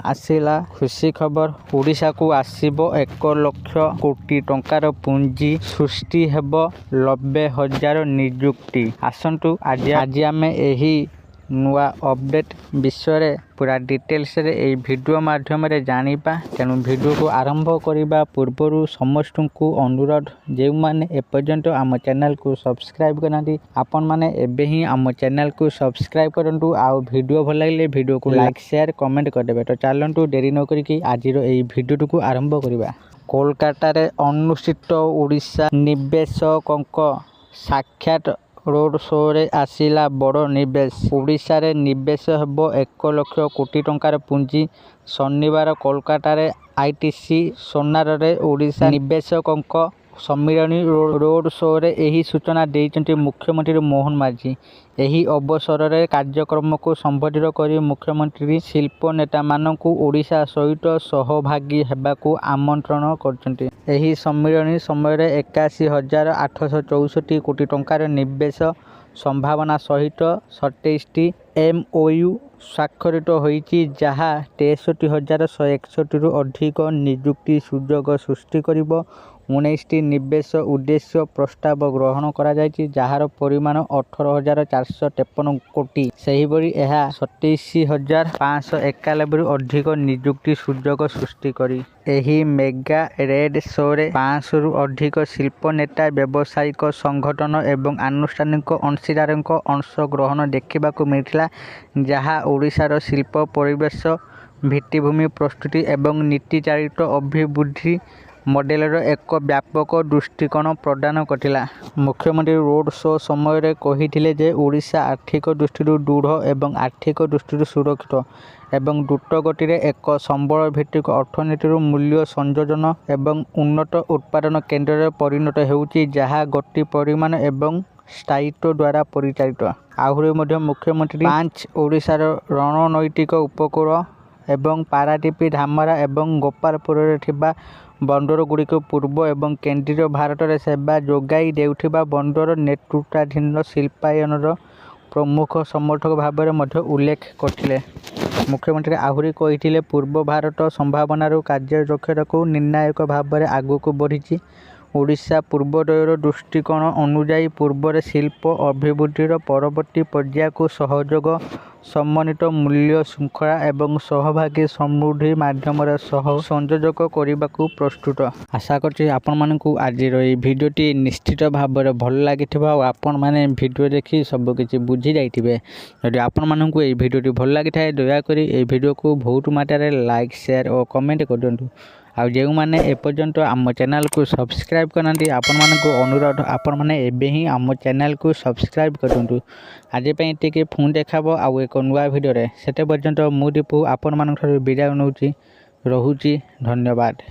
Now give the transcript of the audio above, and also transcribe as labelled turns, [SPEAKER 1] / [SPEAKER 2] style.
[SPEAKER 1] आसिला खुशी खबर ओडिशा को आसीबो 1 लाख कोटी टंकार पुंजी सृष्टि हेबो 90,000 नियुक्ति। आसंतु आज आमे एही नुआ अपडेट विषय रे पूरा डिटेल्स रे ए वीडियो माध्यम रे जानिबा। तेणु वीडियो को आरंभ करिबा पूर्वरु समस्त को अनुरोध जे माने एपर्यंत आम चैनल को सब्सक्राइब करनांती आपन माने एबे ही आम चैनल को सब्सक्राइब करंतु। आ वीडियो भल लागले वीडियो को लाइक शेयर कमेंट कर देबे। तो चलंतु देरी न करी कि आज रो ए वीडियो को आरंभ करिबा। कोलकाता रे अनुष्ठित ओडिशा निवेशकक साक्षात रोड शो रे आसिला बड़ निवेश। ओडिशा रे निवेश हेबो 1 लाख कोटी टंकार पुंजी। शनिवार कोलकाता रे आईटीसी सोनार रे ओडिशा निवेशकक सम्मेलनी रोड शो रे एही सूचना देइचंती मुख्यमंत्री मोहन माझी। एही अवसर रे कार्यक्रम को संबोधित करी मुख्यमंत्री शिल्प नेता मानकु ओडिशा सहित सहभागी हेबाकू आमंत्रण करचंती। एही सम्मेलनी समय रे 81,864 कोटी टंकार निवेश संभावना सहित 27टी एमओयू स्वाक्षरित होईची, जहा 63,161 रु अधिक नियुक्ति सुयोग सृष्टि करिबो। 19टी निवेश उद्देश्य प्रस्ताव ग्रहण करा जायछि, जहार परिमाण 18,453 कोटी। सही बरी एहा 27,591 रु अधिक नियुक्ति सुयोग सृष्टि करी। एही मेगा रेड शो रे 500 रु अधिक शिल्प नेता, व्यावसायिक संगठन एवं आनुष्ठानिक अंशीदारक अंशग्रहण देखिबाकू मिलिथिला, जहा ओडिशार शिल्प परिवेश भित्तिभूमि प्रस्तुति एवं नीति चालित अभिवृद्धि मॉडेलर एक व्यापक दृष्टिकोण प्रदान करथिला। मुख्यमंत्री रोड शो समय रे कहिथिले जे ओडिशा आर्थिक दृष्टि दृढ़ एवं आर्थिक दृष्टि सुरक्षित एवं द्रुत गति रे एक संबल भित्तिक अर्थनीति मूल्य संयोजन एवं उन्नत उत्पादन केंद्र रे परिणत हेउची, जहा गति परिमाण एवं स्थायित्व द्वारा परिचालित। आहुरी मध्य मुख्यमंत्री 5 ओडिशार रणनैतिक उपकूल एवं पारादीप धामरा एवं गोपालपुर रे थिबा बंदर गुड़िक पूर्व एवं केंद्रीय भारत में सेवा जोगाई देउथिबा बंदर नेतृत्वाधीन शिल्पायनर प्रमुख समर्थक भाव में उल्लेख करथिले। मुख्यमंत्री आहुरी कहिथिले पूर्व भारत संभावनार कार्यदक्षता को निर्णायक भाव में आगक बढ़ी। ओडिशा पूर्वोदयर दृष्टिकोण अनुजाई पूर्व शिल्प अभिवृद्धिर परवर्ती पर्याय को सहयोग समन्वित मूल्य श्रृंखला एवं सहभागी समृद्धि माध्यम संयोजक करने को प्रस्तुत। आशा करछि आपण मानकु आज रही भिडियोटी निश्चित भाव में भल लगी आपण मैंने भिडियो देखि सबकि बुझी जाइए। यदि आपण मानकु ए भिडियोटी भल लगी था दयाकोरी ए भिडियो को बहुत मात्रा लाइक शेयर और कमेंट कर दिंतु। आउ जो मैंने एपर्यंत आम चैनल को सब्सक्राइब करना आपण मानकु अनुरोध आपण मैंने एबे ही आम चैनल को सब्सक्राइब कर दिंतु। आज टिके पुणी देखाबो आउ एक नुआ भिडियो रे। सेते पर्यंत मु दीपू आपण मानक विदाय नउची। रहुची। धन्यवाद।